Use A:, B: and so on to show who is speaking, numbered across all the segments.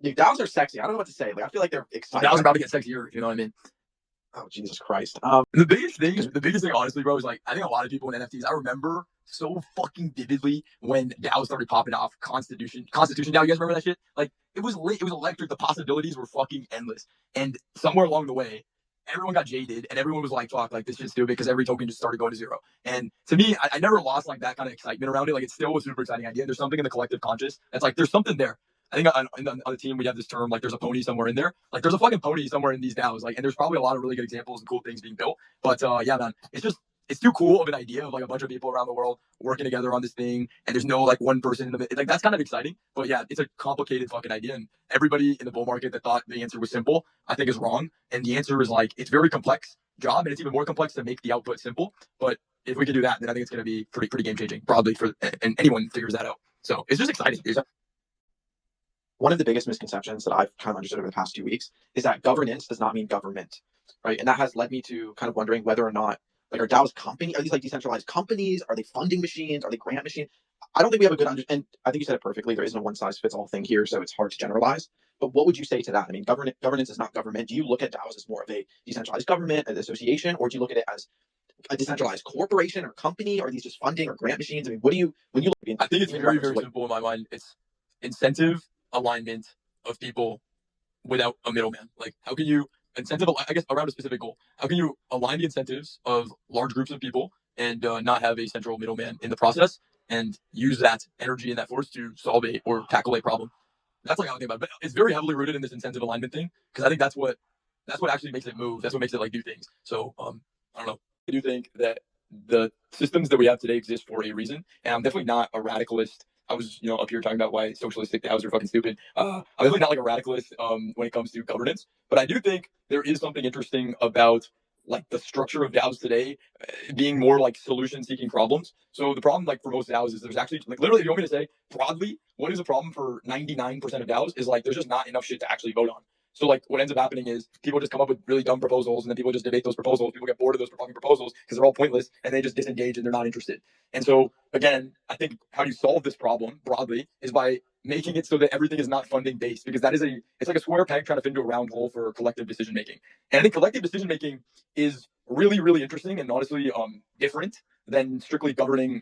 A: Dude, DAOs are sexy. I don't know what to say. Like, I feel like they're exciting.
B: DAOs are about to get sexier. You know what I mean?
A: Oh, Jesus Christ.
B: The biggest thing, honestly, bro, is like I think a lot of people in NFTs. I remember so fucking vividly when DAOs started popping off. Constitution DAO. You guys remember that shit? Like it was lit. It was electric. The possibilities were fucking endless. And somewhere along the way, everyone got jaded, and everyone was like, "Fuck, like this shit's stupid," because every token just started going to zero. And to me, I never lost like that kind of excitement around it. Like it's still a super exciting idea. There's something in the collective conscious that's like there's something there. I think on the team we have this term like there's a pony somewhere in there. Like there's a fucking pony somewhere in these DAOs. Like and there's probably a lot of really good examples and cool things being built. But yeah, man, it's too cool of an idea of like a bunch of people around the world working together on this thing, and there's no like one person in the middle. Like that's kind of exciting. But yeah, it's a complicated fucking idea, and everybody in the bull market that thought the answer was simple, I think is wrong. And the answer is like it's very complex job, and it's even more complex to make the output simple. But if we can do that, then I think it's going to be pretty game changing, probably for and anyone figures that out. So it's just exciting.
A: One of the biggest misconceptions that I've kind of understood over the past 2 weeks is that governance does not mean government, right? And that has led me to kind of wondering whether or not, like, are DAOs are these like decentralized companies? Are they funding machines? Are they grant machines? I don't think we have a good understanding. And I think you said it perfectly. There isn't a one size fits all thing here, so it's hard to generalize. But what would you say to that? I mean, governance is not government. Do you look at DAOs as more of a decentralized government, an association, or do you look at it as a decentralized corporation or company? Or are these just funding or grant machines? I mean, when you look at
B: I think it's very simple in my mind. It's incentive alignment of people without a middleman. Like, how can you incentive? I guess around a specific goal. How can you align the incentives of large groups of people and not have a central middleman in the process, and use that energy and that force to solve a or tackle a problem? That's like how I think about it. But it's very heavily rooted in this incentive alignment thing because I think that's what actually makes it move. That's what makes it like do things. So I don't know. I do think that the systems that we have today exist for a reason, and I'm definitely not a radicalist. I was, up here talking about why socialistic DAOs are fucking stupid. I'm definitely not like a radicalist when it comes to governance, but I do think there is something interesting about like the structure of DAOs today being more like solution-seeking problems. So the problem, like for most DAOs, is there's actually like literally, if you want me to say broadly, what is a problem for 99% of DAOs is like there's just not enough shit to actually vote on. So like what ends up happening is people just come up with really dumb proposals, and then people just debate those proposals. People get bored of those fucking proposals because they're all pointless, and they just disengage and they're not interested. And so again, I think how you solve this problem broadly is by making it so that everything is not funding based, because that is it's like a square peg trying to fit into a round hole for collective decision making. And I think collective decision making is really interesting and honestly different than strictly governing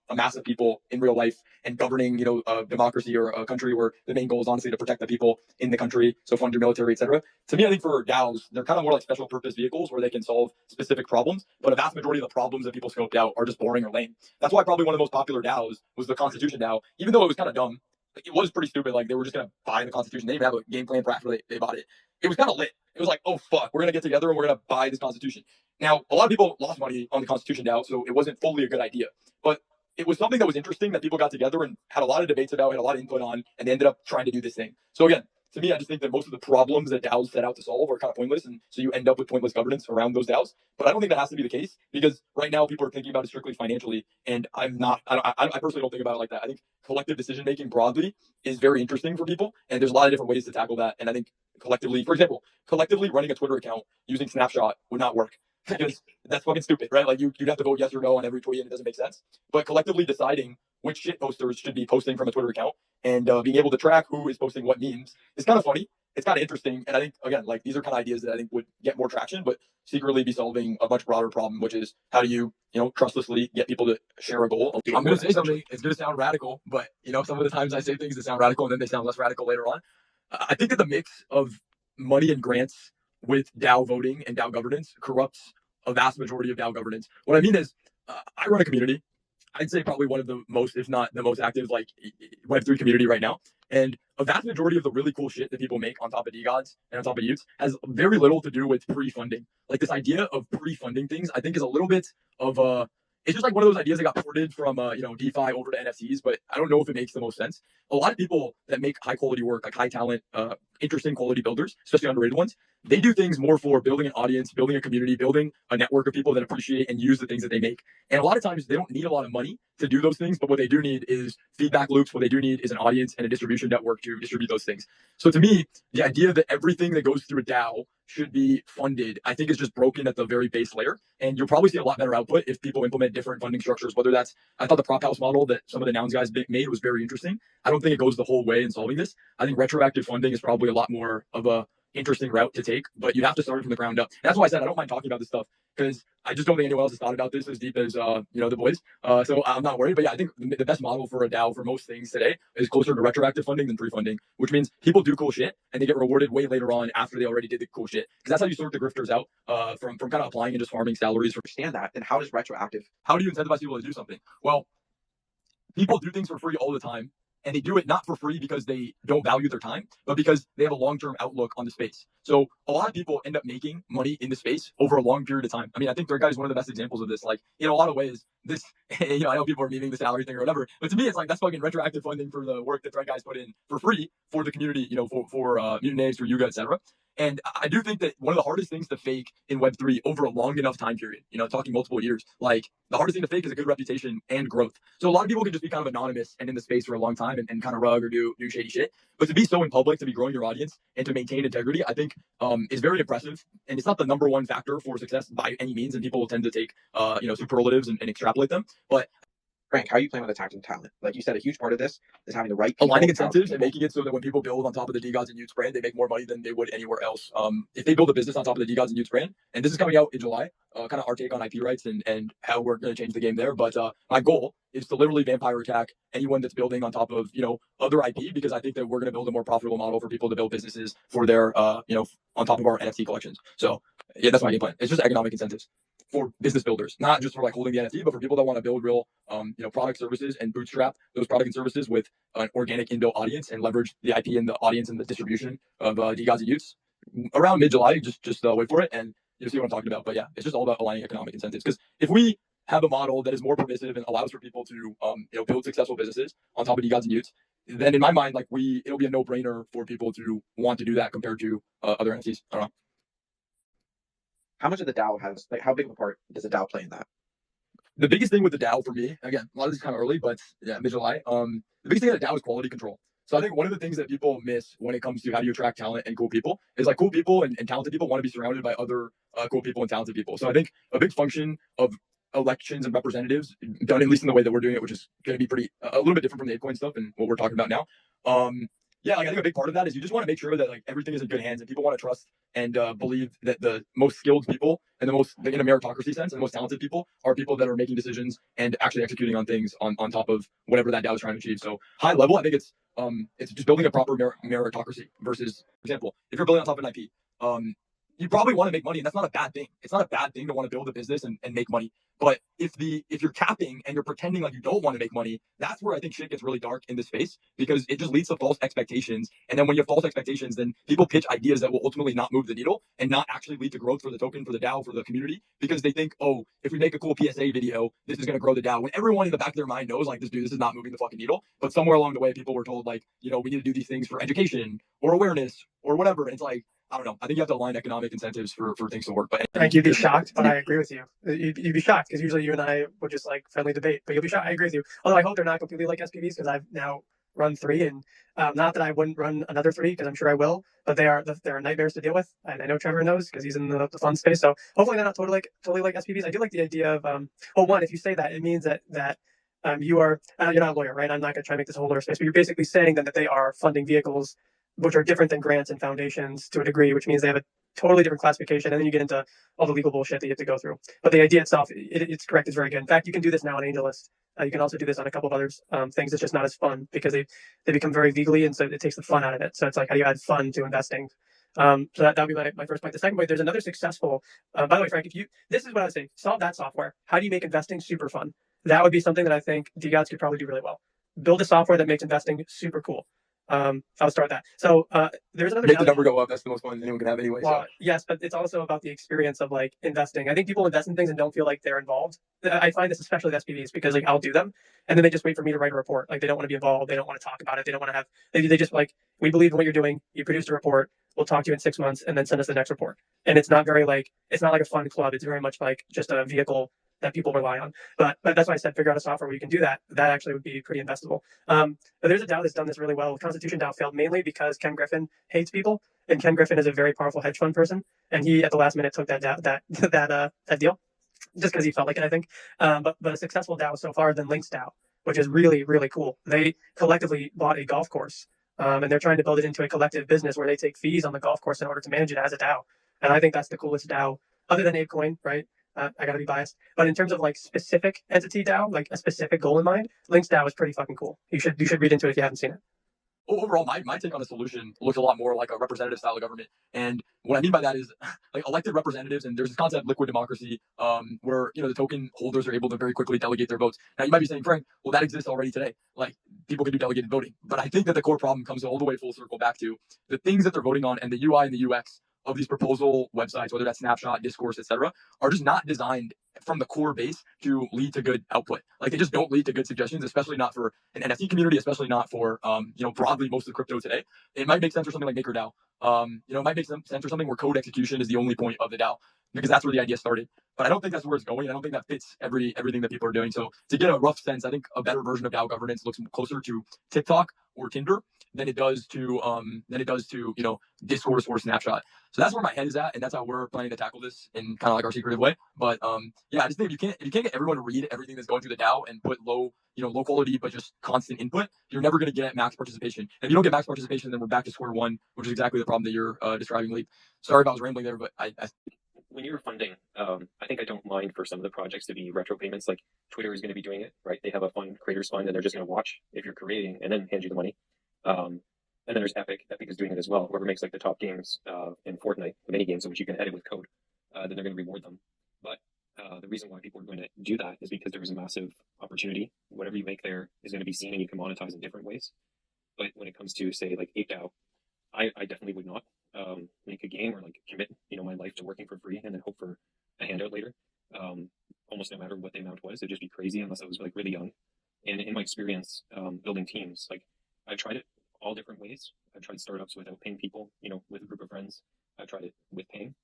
B: a mass of people in real life and governing a democracy or a country where the main goal is honestly to protect the people in the country, so fund your military, etc. To me, I think for DAOs, they're kind of more like special purpose vehicles where they can solve specific problems, but a vast majority of the problems that people scoped out are just boring or lame. That's why probably one of the most popular DAOs was the Constitution DAO, even though it was kind of dumb. Like, it was pretty stupid. Like they were just gonna buy the Constitution. They didn't even have a game plan for after they bought it. It was kind of lit. It was like, oh fuck, we're gonna get together and we're gonna buy this Constitution. Now, a lot of people lost money on the Constitution DAO, so it wasn't fully a good idea. But it was something that was interesting that people got together and had a lot of debates about, had a lot of input on, and they ended up trying to do this thing. So again, to me, I just think that most of the problems that DAOs set out to solve are kind of pointless, and so you end up with pointless governance around those DAOs. But I don't think that has to be the case, because right now people are thinking about it strictly financially, and I'm not. I personally don't think about it like that. I think collective decision making broadly is very interesting for people, and there's a lot of different ways to tackle that. And I think collectively, for example, collectively running a Twitter account using Snapshot would not work, because that's fucking stupid, right? Like you'd have to vote yes or no on every tweet, and it doesn't make sense. But collectively deciding which shit posters should be posting from a Twitter account and being able to track who is posting what memes is kind of funny. It's kind of interesting. And I think, again, like these are kind of ideas that I think would get more traction, but secretly be solving a much broader problem, which is how do you, trustlessly get people to share a goal? I'm going to say something. It's going to sound radical, but, some of the times I say things that sound radical and then they sound less radical later on. I think that the mix of money and grants with DAO voting and DAO governance corrupts a vast majority of DAO governance. What I mean is, I run a community. I'd say probably one of the most, if not the most active, like Web3 community right now. And a vast majority of the really cool shit that people make on top of DeGods and on top of Utes has very little to do with pre-funding. Like this idea of pre-funding things, I think is a little bit of a, it's just like one of those ideas that got ported from, DeFi over to NFTs, but I don't know if it makes the most sense. A lot of people that make high quality work, like high talent interesting quality builders, especially underrated ones. They do things more for building an audience, building a community, building a network of people that appreciate and use the things that they make. And a lot of times they don't need a lot of money to do those things, but what they do need is feedback loops. What they do need is an audience and a distribution network to distribute those things. So to me, the idea that everything that goes through a DAO should be funded, I think is just broken at the very base layer. And you'll probably see a lot better output if people implement different funding structures, whether that's, I thought the prop house model that some of the Nouns guys made was very interesting. I don't think it goes the whole way in solving this. I think retroactive funding is probably a lot more of a interesting route to take, but you have to start from the ground up. That's why I said I don't mind talking about this stuff, because I just don't think anyone else has thought about this as deep as the boys. So I'm not worried. But yeah, I think the best model for a DAO for most things today is closer to retroactive funding than pre-funding, which means people do cool shit and they get rewarded way later on after they already did the cool shit. Because that's how you sort the grifters out from kind of applying and just farming salaries.
A: Understand that, then how does retroactive?
B: How do you incentivize people to do something? Well, people do things for free all the time. And they do it not for free because they don't value their time, but because they have a long-term outlook on the space. So a lot of people end up making money in the space over a long period of time. I mean, I think DeGod is one of the best examples of this. Like, in a lot of ways, this, I know people are memeing the salary thing or whatever, but to me, it's like, that's fucking retroactive funding for the work that guys put in for free for the community, for Mutant Names, for Yuga, etc. And I do think that one of the hardest things to fake in Web3 over a long enough time period, talking multiple years, like the hardest thing to fake is a good reputation and growth. So a lot of people can just be kind of anonymous and in the space for a long time and kind of rug or do shady shit. But to be so in public, to be growing your audience and to maintain integrity, I think is very impressive. And it's not the number one factor for success by any means. And people tend to take, superlatives and extrapolate them. But
A: Frank, how are you playing with attacking talent? Like you said, a huge part of this is having the right people,
B: aligning incentives and making it so that when people build on top of the DeGods and Utes brand, they make more money than they would anywhere else. If they build a business on top of the DeGods and Utes brand, and this is coming out in July, kind of our take on IP rights and how we're going to change the game there. But my goal is to literally vampire attack anyone that's building on top of other IP, because I think that we're going to build a more profitable model for people to build businesses for their on top of our NFT collections. So yeah, that's my game plan. It's just economic incentives for business builders, not just for like holding the NFT, but for people that want to build real, product services and bootstrap those product and services with an organic inbuilt audience and leverage the IP and the audience and the distribution of DeGods and Utes. Around mid-July, just wait for it and you'll see what I'm talking about. But yeah, it's just all about aligning economic incentives. Because if we have a model that is more permissive and allows for people to, build successful businesses on top of DeGods and Utes, then in my mind, like it'll be a no-brainer for people to want to do that compared to other NFTs. I don't know.
A: How much of the DAO has, like, how big of a part does the DAO play in that?
B: The biggest thing with the DAO for me, again, a lot of this is kind of early, but yeah, mid-July. The biggest thing with the DAO is quality control. So I think one of the things that people miss when it comes to how do you attract talent and cool people is like cool people and talented people want to be surrounded by other cool people and talented people. So I think a big function of elections and representatives, done at least in the way that we're doing it, which is going to be a little bit different from the ApeCoin stuff and what we're talking about now. Yeah, like I think a big part of that is you just want to make sure that like everything is in good hands and people want to trust and believe that the most skilled people and the most, in a meritocracy sense, and the most talented people are people that are making decisions and actually executing on things on top of whatever that DAO is trying to achieve. So high level, I think it's just building a proper meritocracy versus, for example, if you're building on top of an IP, you probably want to make money, and that's not a bad thing. It's not a bad thing to want to build a business and make money. But if you're capping and you're pretending like you don't want to make money, that's where I think shit gets really dark in this space, because it just leads to false expectations. And then when you have false expectations, then people pitch ideas that will ultimately not move the needle and not actually lead to growth for the token, for the DAO, for the community, because they think, oh, if we make a cool PSA video, this is going to grow the DAO. When everyone in the back of their mind knows, like, this is not moving the fucking needle. But somewhere along the way, people were told, like, we need to do these things for education or awareness or whatever. And it's like, I don't know. I think you have to align economic incentives for things to work. But
C: Frank, you'd be shocked, but I agree with you. You'd be shocked because usually you and I would just like friendly debate, but you'll be shocked. I agree with you. Although I hope they're not completely like SPVs, because I've now run 3, and not that I wouldn't run another 3, because I'm sure I will, but they're nightmares to deal with, and I know Trevor knows because he's in the fun space. So hopefully they're not totally like SPVs. I do like the idea of one, if you say that, it means that you are you're not a lawyer, right? I'm not going to try to make this a whole lawyer space, but you're basically saying then that they are funding vehicles which are different than grants and foundations to a degree, which means they have a totally different classification, and then you get into all the legal bullshit that you have to go through. But the idea itself, it's correct, it's very good. In fact, you can do this now on AngelList. You can also do this on a couple of other things. It's just not as fun because they become very legally, and so it takes the fun out of it. So it's like, how do you add fun to investing? So that would be my first point. The second point, there's another successful, by the way, Frank, this is what I would say, solve that software. How do you make investing super fun? That would be something that I think DeGods could probably do really well. Build a software that makes investing super cool. I'll start that. So there's another
B: Make the
C: DAO
B: number go up. That's the most fun anyone can have anyway.
C: well,
B: So
C: yes, but it's also about the experience of like investing. I think people invest in things and don't feel like they're involved. I find this especially with SPVs because like I'll do them and then they just wait for me to write a report. Like they don't want to be involved. They don't want to talk about it. They don't want to have. They just like we believe in what you're doing. You produced a report. We'll talk to you in 6 months and then send us the next report. And it's not very like it's not like a fun club. It's very much like just a vehicle that people rely on. But that's why I said figure out a software where you can do that. That actually would be pretty investable. But there's a DAO that's done this really well. Constitution DAO failed mainly because Ken Griffin hates people, and Ken Griffin is a very powerful hedge fund person, and he at the last minute took that that deal just because he felt like it, I think. But a successful DAO so far than Link's DAO, which is really cool. They collectively bought a golf course, and they're trying to build it into a collective business where they take fees on the golf course in order to manage it as a DAO. And I think that's the coolest DAO, other than ApeCoin, right? I gotta be biased, but in terms of like specific entity DAO, like a specific goal in mind, Link's DAO is pretty fucking cool. You should read into it if you haven't seen it.
B: overall, my take on the solution looks a lot more like a representative style of government. And what I mean by that is like elected representatives, and there's this concept of liquid democracy, where the token holders are able to very quickly delegate their votes. Now you might be saying, Frank, well that exists already today. Like people can do delegated voting, but I think that the core problem comes all the way full circle back to the things that they're voting on and the UI and the UX of these proposal websites, whether that's Snapshot, Discourse, etc., are just not designed from the core base to lead to good output. Like they just don't lead to good suggestions, especially not for an NFT community, especially not for broadly most of the crypto today. It might make sense for something like MakerDAO. It might make sense for something where code execution is the only point of the DAO because that's where the idea started. But I don't think that's where it's going. I don't think that fits everything that people are doing. So to get a rough sense, I think a better version of DAO governance looks closer to TikTok or Tinder than it does to Discourse or Snapshot. So that's where my head is at, and that's how we're planning to tackle this in kind of like our secretive way. But yeah, I just think if you can't get everyone to read everything that's going through the DAO and put low quality but just constant input, you're never going to get max participation. And if you don't get max participation, then we're back to square one, which is exactly the problem that you're describing, Leap. Sorry if I was rambling there, but I
D: when you're funding, I think I don't mind for some of the projects to be retro payments. Like Twitter is going to be doing it, right? They have a fund, creators fund, and they're just going to watch if you're creating and then hand you the money. And then there's Epic. Epic is doing it as well. Whoever makes like the top games in Fortnite, the mini games in which you can edit with code, then they're going to reward them. But the reason why people are going to do that is because there is a massive opportunity. Whatever you make there is going to be seen and you can monetize in different ways. But when it comes to say like ApeDAO, I definitely would not make a game or like commit my life to working for free and then hope for a handout later. Almost no matter what the amount was, it'd just be crazy unless I was like really young. And in my experience building teams, like I tried it all different ways. I've tried startups without paying people, with a group of friends. I've tried it with paying.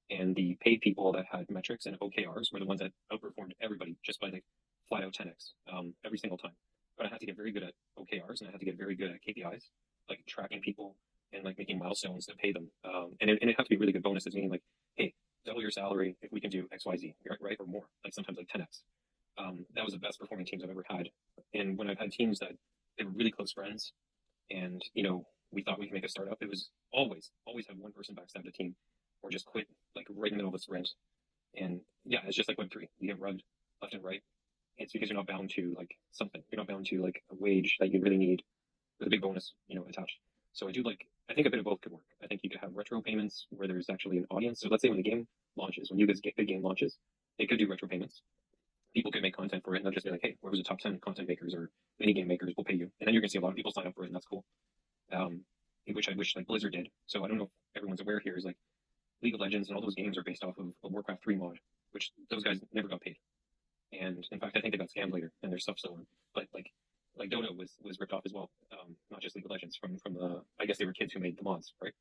D: And the paid people that had metrics and OKRs were the ones that outperformed everybody just by like flat out 10x every single time. But I had to get very good at OKRs and I had to get very good at KPIs, like tracking people and like making milestones to pay them. And it had to be really good bonuses, meaning like, hey, double your salary if we can do XYZ, right? Or more, like sometimes like 10x. That was the best performing teams I've ever had. And when I've had teams that they were really close friends and, we thought we could make a startup, it was always have one person backstab the team or just quit like right in the middle of a sprint. And yeah, it's just like Web3. You get rugged left and right. It's because you're not bound to like something. You're not bound to like a wage that you really need with a big bonus, attached. So I think a bit of both could work. I think you could have retro payments where there's actually an audience. So let's say when the game launches, when you guys get the game launches, they could do retro payments. People could make content for it and they'll just be like, hey, whoever's the top 10 content makers or mini game makers will pay you. And then you're gonna see a lot of people sign up for it and that's cool. Which I wish like Blizzard did. So I don't know if everyone's aware here is like League of Legends and all those games are based off of a Warcraft 3 mod, which those guys never got paid. And in fact, I think they got scammed later and their stuff stolen. But like Dota was ripped off as well. Not just League of Legends from the, I guess they were kids who made the mods, right?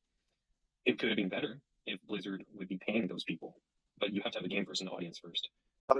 D: It could have been better if Blizzard would be paying those people, but you have to have a game versus an audience first.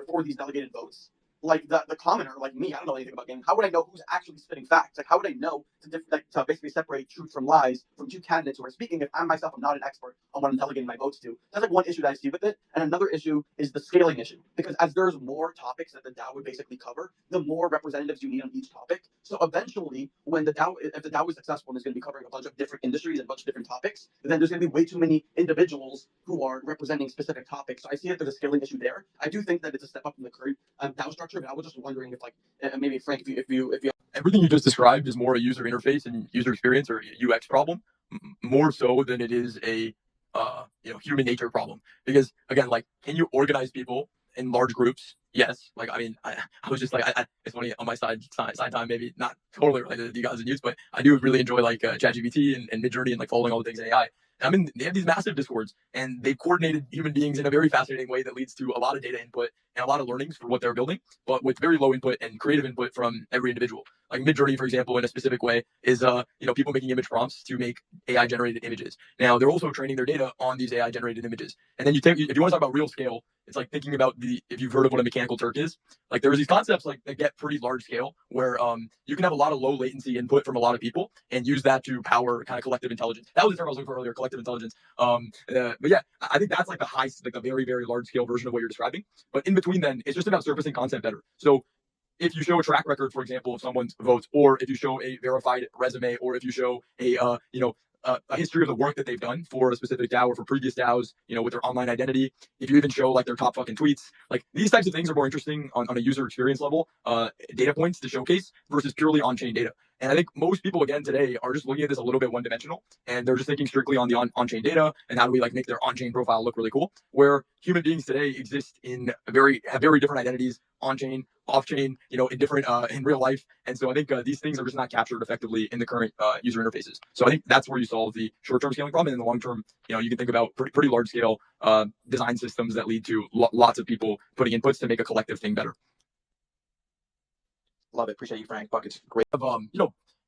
A: For these delegated votes, like the commoner, like me, I don't know anything about gaming. How would I know who's actually spitting facts? Like, how would I know to basically separate truth from lies from two candidates who are speaking if I myself am not an expert on what I'm delegating my votes to? That's like one issue that I see with it. And another issue is the scaling issue. Because as there's more topics that the DAO would basically cover, the more representatives you need on each topic. So eventually, if the DAO is successful and is going to be covering a bunch of different industries and a bunch of different topics, then there's going to be way too many individuals who are representing specific topics. So I see that there's a scaling issue there. I do think that it's a step up in the current DAO structure, but I was just wondering if, like, maybe Frank, if you
B: everything you just described is more a user interface and user experience or UX problem, more so than it is a human nature problem. Because again, like, can you organize people in large groups, yes. Like, I mean, I was just like, it's funny on my side time, maybe not totally related to you guys and use, but I do really enjoy like ChatGPT and Midjourney and like following all the things in AI. I mean, they have these massive discords, and they've coordinated human beings in a very fascinating way that leads to a lot of data input and a lot of learnings for what they're building, but with very low input and creative input from every individual. Like Midjourney, for example, in a specific way, is people making image prompts to make AI generated images. Now they're also training their data on these AI generated images. And then if you want to talk about real scale, it's like thinking about if you've heard of what a mechanical Turk is, like there's these concepts like that get pretty large scale where you can have a lot of low latency input from a lot of people and use that to power kind of collective intelligence. That was the term I was looking for earlier, collective intelligence. But yeah, I think that's like a very, very large scale version of what you're describing. But in between then, it's just about surfacing content better. So if you show a track record, for example, of someone's votes, or if you show a verified resume, or if you show a history of the work that they've done for a specific DAO or for previous DAOs, with their online identity. If you even show like their top fucking tweets, like these types of things are more interesting on a user experience level, data points to showcase versus purely on-chain data. And I think most people again today are just looking at this a little bit one-dimensional, and they're just thinking strictly on the on-chain data and how do we like make their on-chain profile look really cool. Where human beings today exist in have very different identities, on-chain, off-chain, in different in real life. And so I think these things are just not captured effectively in the current user interfaces. So I think that's where you solve the short-term scaling problem, and in the long term, you can think about pretty large-scale design systems that lead to lots of people putting inputs to make a collective thing better.
A: Love it. Appreciate you, Frank. Buckets. Great.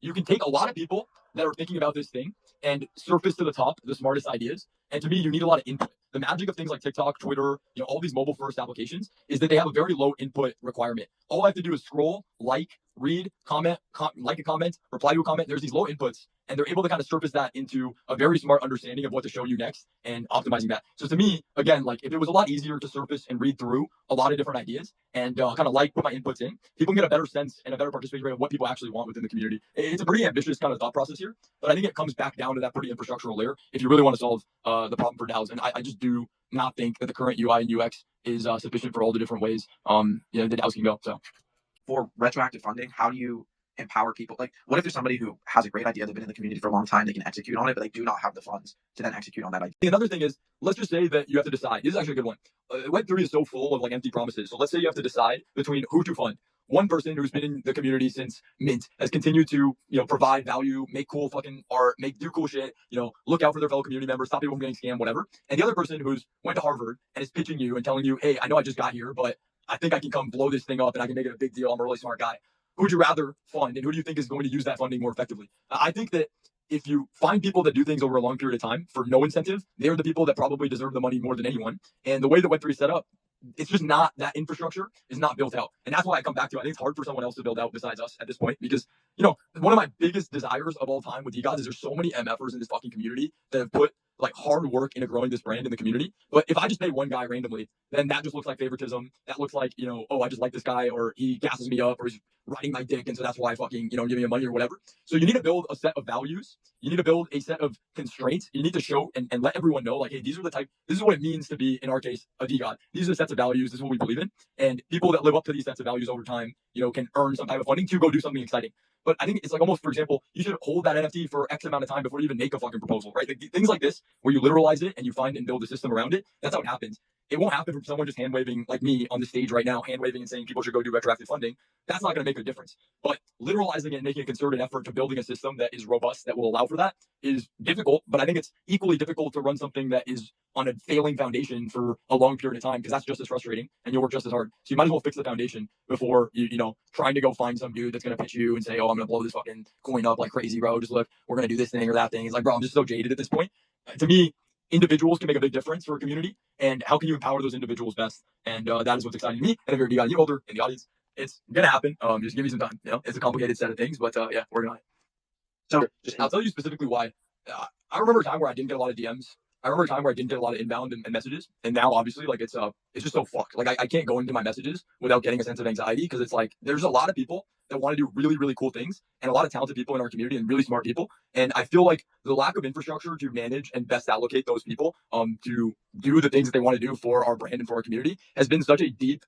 B: You can take a lot of people that are thinking about this thing and surface to the top the smartest ideas. And to me, you need a lot of input. The magic of things like TikTok, Twitter, all these mobile first applications is that they have a very low input requirement. All I have to do is scroll, like, read, comment, like a comment, reply to a comment. There's these low inputs, and they're able to kind of surface that into a very smart understanding of what to show you next and optimizing that. So to me, again, like if it was a lot easier to surface and read through a lot of different ideas and kind of put my inputs in, people can get a better sense and a better participation rate of what people actually want within the community. It's a pretty ambitious kind of thought process here, but I think it comes back down to that pretty infrastructural layer if you really want to solve the problem for DAOs. And I just do not think that the current UI and UX is sufficient for all the different ways the DAOs can go. So
A: for retroactive funding, how do you empower people? Like, what if there's somebody who has a great idea, they've been in the community for a long time, they can execute on it, but they do not have the funds to then execute on that idea?
B: Another thing is, let's just say that you have to decide. This is actually a good one. Web3 is so full of like empty promises. So let's say you have to decide between who to fund. One person who's been in the community since Mint has continued to, provide value, make cool fucking art, do cool shit, look out for their fellow community members, stop people from getting scammed, whatever. And the other person who's went to Harvard and is pitching you and telling you, hey, I know I just got here, but I think I can come blow this thing up and I can make it a big deal. I'm a really smart guy. Who would you rather fund, and who do you think is going to use that funding more effectively? I think that if you find people that do things over a long period of time for no incentive, they're the people that probably deserve the money more than anyone. And the way that Web3 is set up, it's just not, that infrastructure is not built out. And that's why I come back to, I think it's hard for someone else to build out besides us at this point, because, one of my biggest desires of all time with DeGod is there's so many MFers in this fucking community that have put like hard work into growing this brand in the community. But if I just pay one guy randomly, then that just looks like favoritism. That looks like, I just like this guy, or he gasses me up, or he's riding my dick, and so that's why I fucking, give me money or whatever. So you need to build a set of values. You need to build a set of constraints. You need to show and let everyone know, like, hey, this is what it means to be, in our case, a DeGod. These are the sets of values. This is what we believe in. And people that live up to these sets of values over time, can earn some type of funding to go do something exciting. But I think it's like almost, for example, you should hold that NFT for X amount of time before you even make a fucking proposal, right? Like, things like this, where you literalize it and you find and build a system around it. That's how it happens. It won't happen from someone just hand waving like me on the stage right now, hand waving and saying people should go do retroactive funding. That's not going to make a difference. But literalizing it and making a concerted effort to building a system that is robust, that will allow for that, is difficult. But I think it's equally difficult to run something that is on a failing foundation for a long period of time, because that's just as frustrating and you'll work just as hard. So you might as well fix the foundation before you trying to go find some dude that's going to pitch you and say, oh, I'm going to blow this fucking coin up like crazy, bro. Just look, we're going to do this thing or that thing. It's like, bro, I'm just so jaded at this point. To me, individuals can make a big difference for a community, and how can you empower those individuals best? And that is what's exciting to me. And if you're a DeGod holder in the audience, it's gonna happen. Just give me some time. It's a complicated set of things, but yeah, working on it. So I'll tell you specifically why. I remember a time where I didn't get a lot of DMs. I remember a time where I didn't get a lot of inbound and messages, and now obviously like it's just so fucked. Like I can't go into my messages without getting a sense of anxiety, because it's like there's a lot of people that want to do really, really cool things, and a lot of talented people in our community and really smart people. And I feel like the lack of infrastructure to manage and best allocate those people to do the things that they want to do for our brand and for our community has been such a deep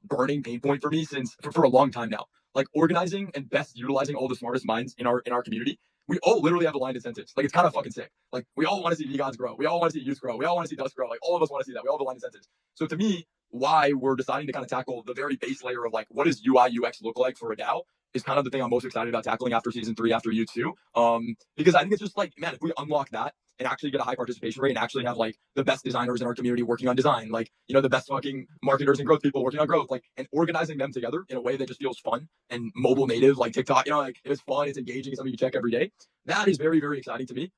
B: burning pain point for me for a long time now. Like organizing and best utilizing all the smartest minds in our community. We all literally have aligned incentives. Like, it's kind of fucking sick. Like, we all want to see DeGods grow. We all want to see youth grow. We all want to see Dust grow. Like, all of us want to see that. We all have aligned incentives. So to me, why we're deciding to kind of tackle the very base layer of like, what does UI UX look like for a DAO is kind of the thing I'm most excited about tackling after season 3, after U2. Because I think it's just like, man, if we unlock that and actually get a high participation rate and actually have like the best designers in our community working on design, like, the best fucking marketers and growth people working on growth, like, and organizing them together in a way that just feels fun and mobile native, like TikTok, like it's fun, it's engaging, it's something you check every day. That is very, very exciting to me.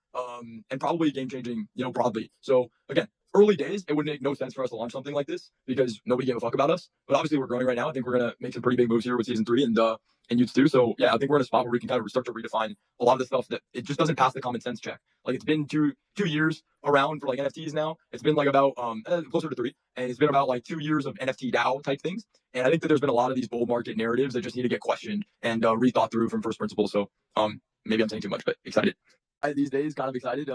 B: And probably game changing, broadly. So again, early days, it would make no sense for us to launch something like this because nobody gave a fuck about us. But obviously, we're growing right now. I think we're gonna make some pretty big moves here with season 3 and U2. So yeah, I think we're in a spot where we can kind of start to redefine a lot of the stuff that it just doesn't pass the common sense check. Like it's been two years around for like NFTs now. It's been like about closer to 3, and it's been about like 2 years of NFT DAO type things. And I think that there's been a lot of these bull market narratives that just need to get questioned and rethought through from first principles. So maybe I'm saying too much, but excited. These days, kind of excited.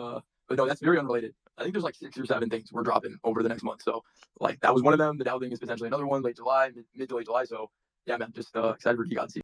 B: But no, that's very unrelated. I think there's like 6 or 7 things we're dropping over the next month. So like that was one of them. The DAO thing is potentially another one, late July, mid to late July. So yeah, man, just excited for DeGod.